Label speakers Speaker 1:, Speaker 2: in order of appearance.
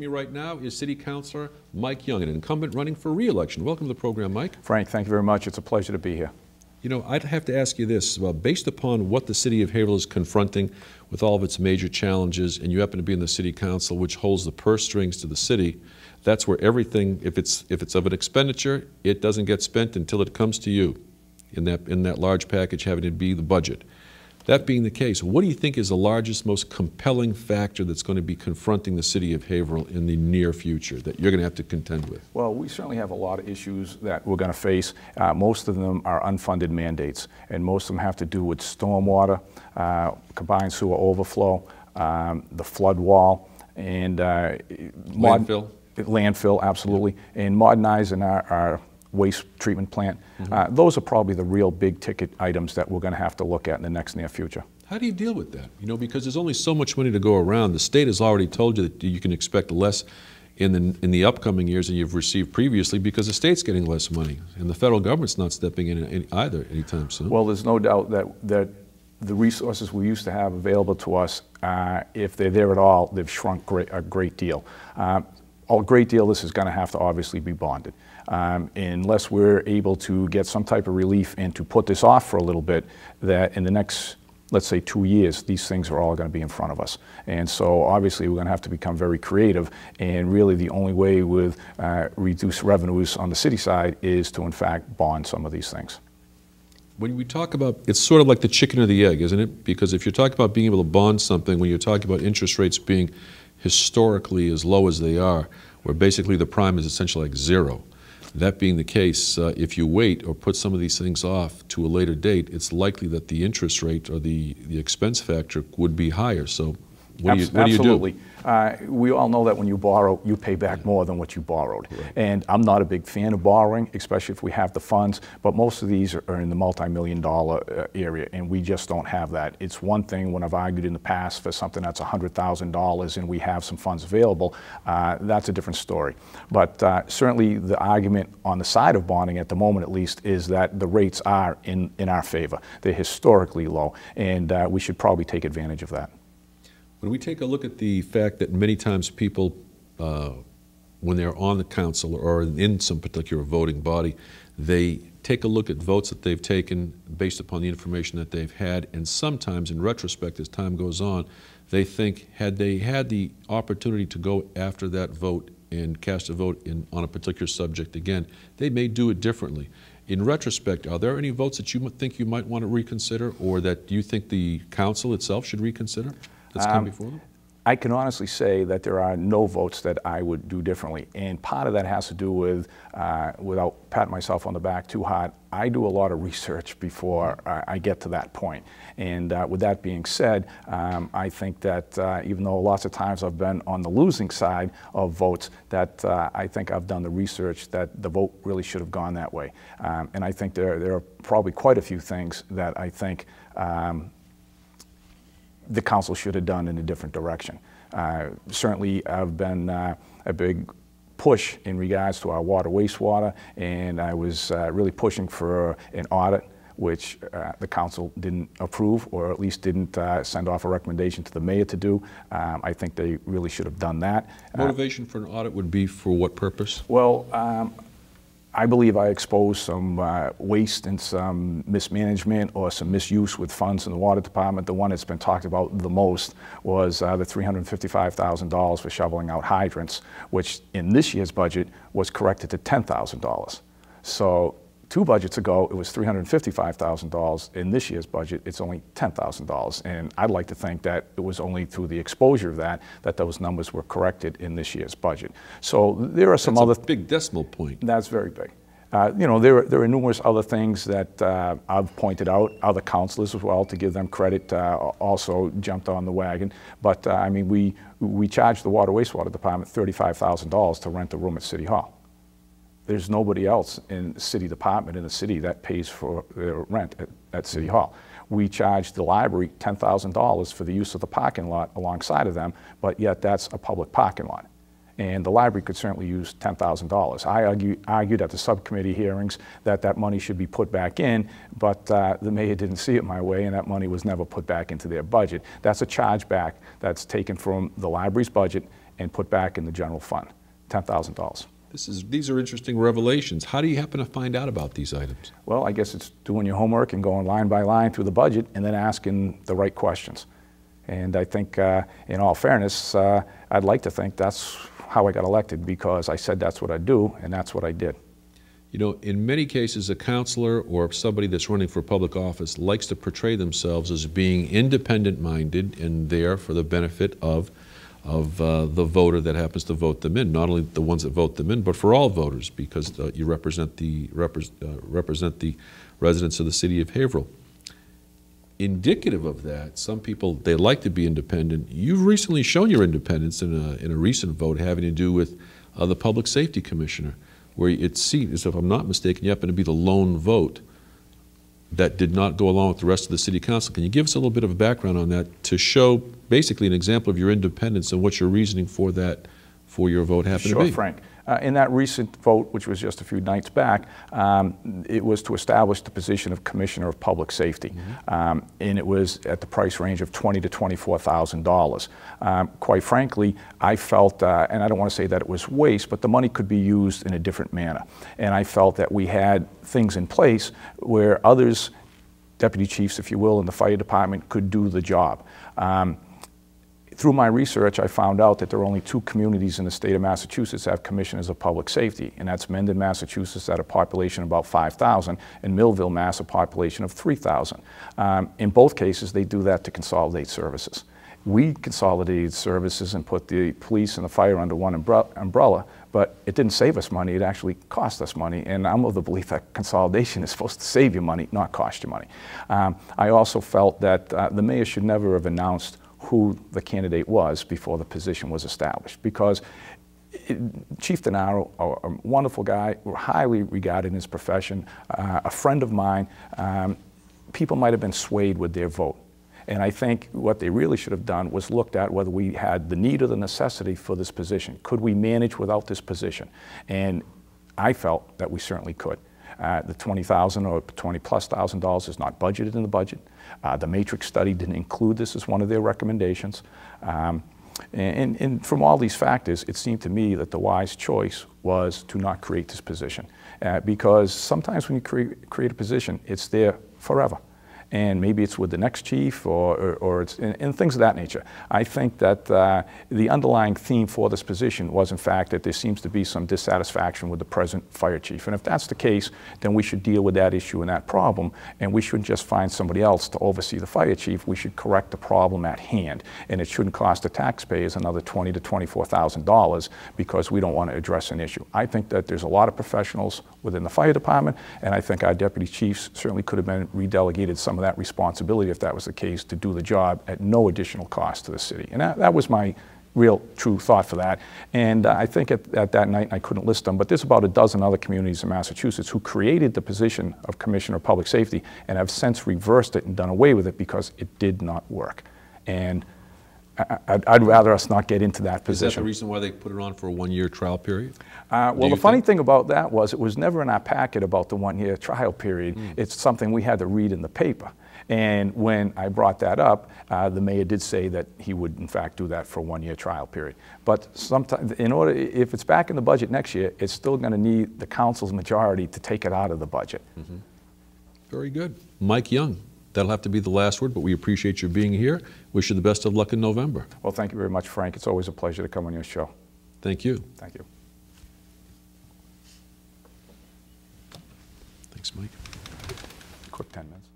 Speaker 1: me right now is City Councilor Mike Young, an incumbent running for re-election. Welcome to the program, Mike.
Speaker 2: Frank, thank you very much. It's a pleasure to be here.
Speaker 1: You know, I'd have to ask you this. Based upon what the city of Haverhill is confronting with all of its major challenges, and you happen to be in the city council, which holds the purse strings to the city, that's where everything, if it's of an expenditure, it doesn't get spent until it comes to you in that large package having to be the budget. That being the case, what do you think is the largest, most compelling factor that's going to be confronting the city of Haverhill in the near future that you're going to have to contend with?
Speaker 2: Well, we certainly have a lot of issues that we're going to face. Most of them are unfunded mandates, and most of them have to do with stormwater, combined sewer overflow, the flood wall, and
Speaker 1: landfill.
Speaker 2: Landfill, absolutely, and modernizing our waste treatment plant. Those are probably the real big ticket items that we're going to have to look at in the next near future.
Speaker 1: How do you deal with that? You know, because there's only so much money to go around. The state has already told you that you can expect less in the upcoming years than you've received previously because the state's getting less money, and the federal government's not stepping in either anytime soon.
Speaker 2: Well, there's no doubt that the resources we used to have available to us, if they're there at all, they've shrunk a great deal. A great deal, this is going to have to obviously be bonded. Unless we're able to get some type of relief and to put this off for a little bit, that in the next, let's say, 2 years, these things are all going to be in front of us. And so obviously we're going to have to become very creative, and really the only way with reduced revenues on the city side is to in fact bond some of these things.
Speaker 1: When we talk about, it's sort of like the chicken or the egg, isn't it? Because if you're talking about being able to bond something, when you're talking about interest rates being historically as low as they are, where basically the prime is essentially like zero. That being the case, if you wait or put some of these things off to a later date, it's likely that the interest rate or the expense factor would be higher. So what do you do?
Speaker 2: Absolutely. We all know that when you borrow, you pay back more than what you borrowed. Right. And I'm not a big fan of borrowing, especially if we have the funds, but most of these are in the multi-million-dollar area, and we just don't have that. It's one thing when I've argued in the past for something that's $100,000 and we have some funds available, that's a different story. But certainly the argument on the side of bonding at the moment, at least, is that the rates are in our favor. They're historically low, and we should probably take advantage of that.
Speaker 1: When we take a look at the fact that many times people, when they're on the council or in some particular voting body, they take a look at votes that they've taken based upon the information that they've had, and sometimes in retrospect as time goes on, they think had they had the opportunity to go after that vote and cast a vote on a particular subject again, they may do it differently. In retrospect, are there any votes that you think you might want to reconsider, or that you think the council itself should reconsider? That's come before them?
Speaker 2: I can honestly say that there are no votes that I would do differently, and part of that has to do with, without patting myself on the back too hard, I do a lot of research before I get to that point. And with that being said, I think that even though lots of times I've been on the losing side of votes, that I think I've done the research that the vote really should have gone that way. And I think there are probably quite a few things that I think the council should have done in a different direction. Certainly, I've been a big push in regards to our water, wastewater, and I was really pushing for an audit, which the council didn't approve, or at least didn't send off a recommendation to the mayor to do. I think they really should have done that.
Speaker 1: Motivation for an audit would be for what purpose?
Speaker 2: Well, I believe I exposed some waste and some mismanagement or some misuse with funds in the water department. The one that's been talked about the most was the $355,000 for shoveling out hydrants, which in this year's budget was corrected to $10,000. So 2 budgets ago, it was $355,000. In this year's budget, it's only $10,000. And I'd like to think that it was only through the exposure of that those numbers were corrected in this year's budget. So there are some other...
Speaker 1: That's a big decimal point.
Speaker 2: That's very big. You know, there are numerous other things that I've pointed out. Other councilors as well, to give them credit, also jumped on the wagon. But I mean, we charged the water wastewater department $35,000 to rent a room at City Hall. There's nobody else in the city department in the city that pays for their rent at City Hall. We charged the library $10,000 for the use of the parking lot alongside of them, but yet that's a public parking lot. And the library could certainly use $10,000. I argued at the subcommittee hearings that that money should be put back in, but the mayor didn't see it my way, and that money was never put back into their budget. That's a chargeback that's taken from the library's budget and put back in the general fund, $10,000.
Speaker 1: These are interesting revelations. How do you happen to find out about these items?
Speaker 2: Well, I guess it's doing your homework and going line by line through the budget and then asking the right questions. And I think, in all fairness, I'd like to think that's how I got elected, because I said that's what I'd do, and that's what I did.
Speaker 1: You know, in many cases, a counselor or somebody that's running for public office likes to portray themselves as being independent-minded and there for the benefit of the voter that happens to vote them in. Not only the ones that vote them in, but for all voters, because you represent the residents of the city of Haverhill. Indicative of that, some people, they like to be independent. You've recently shown your independence in a recent vote having to do with the Public Safety Commissioner, where it seems, if I'm not mistaken, you happen to be the lone vote that did not go along with the rest of the City Council. Can you give us a little bit of a background on that to show basically an example of your independence and what your reasoning for that, for your vote happened to be?
Speaker 2: Sure, Frank. In that recent vote, which was just a few nights back, it was to establish the position of Commissioner of Public Safety, and it was at the price range of $20,000 to $24,000. Quite frankly, I felt, and I don't want to say that it was waste, but the money could be used in a different manner. And I felt that we had things in place where others, deputy chiefs, if you will, in the fire department could do the job. Through my research, I found out that there are only 2 communities in the state of Massachusetts that have commissioners of public safety, and that's Mendon, Massachusetts, at a population of about 5,000, and Millville, Mass, a population of 3,000. In both cases, they do that to consolidate services. We consolidated services and put the police and the fire under one umbrella, but it didn't save us money, it actually cost us money, and I'm of the belief that consolidation is supposed to save you money, not cost you money. I also felt that the mayor should never have announced who the candidate was before the position was established, because Chief Denaro, a wonderful guy, highly regarded in his profession, a friend of mine, people might have been swayed with their vote. And I think what they really should have done was looked at whether we had the need or the necessity for this position. Could we manage without this position? And I felt that we certainly could. The $20,000 or $20,000+ is not budgeted in the budget. The matrix study didn't include this as one of their recommendations. And from all these factors, it seemed to me that the wise choice was to not create this position. Because sometimes when you create a position, it's there forever. And maybe it's with the next chief or it's and things of that nature. I think that the underlying theme for this position was, in fact, that there seems to be some dissatisfaction with the present fire chief. And if that's the case, then we should deal with that issue and that problem, and we shouldn't just find somebody else to oversee the fire chief. We should correct the problem at hand, and it shouldn't cost the taxpayers another $20,000 to $24,000 because we don't want to address an issue. I think that there's a lot of professionals within the fire department, and I think our deputy chiefs certainly could have been redelegated some of that responsibility, if that was the case, to do the job at no additional cost to the city. And that was my real true thought for that. And I think at that night, I couldn't list them, but there's about a dozen other communities in Massachusetts who created the position of Commissioner of Public Safety and have since reversed it and done away with it because it did not work. And I'd rather us not get into that position.
Speaker 1: Is that the reason why they put it on for a 1-year trial period?
Speaker 2: Well, the funny thing about that was it was never in our packet about the 1-year trial period. It's something we had to read in the paper. And when I brought that up, the mayor did say that he would, in fact, do that for a 1-year trial period. But sometimes, if it's back in the budget next year, it's still going to need the council's majority to take it out of the budget.
Speaker 1: Very good. Mike Young. That'll have to be the last word, but we appreciate you being here. Wish you the best of luck in November.
Speaker 2: Well, thank you very much, Frank. It's always a pleasure to come on your show.
Speaker 1: Thank you.
Speaker 2: Thank you.
Speaker 1: Thanks, Mike.
Speaker 2: Quick 10 minutes.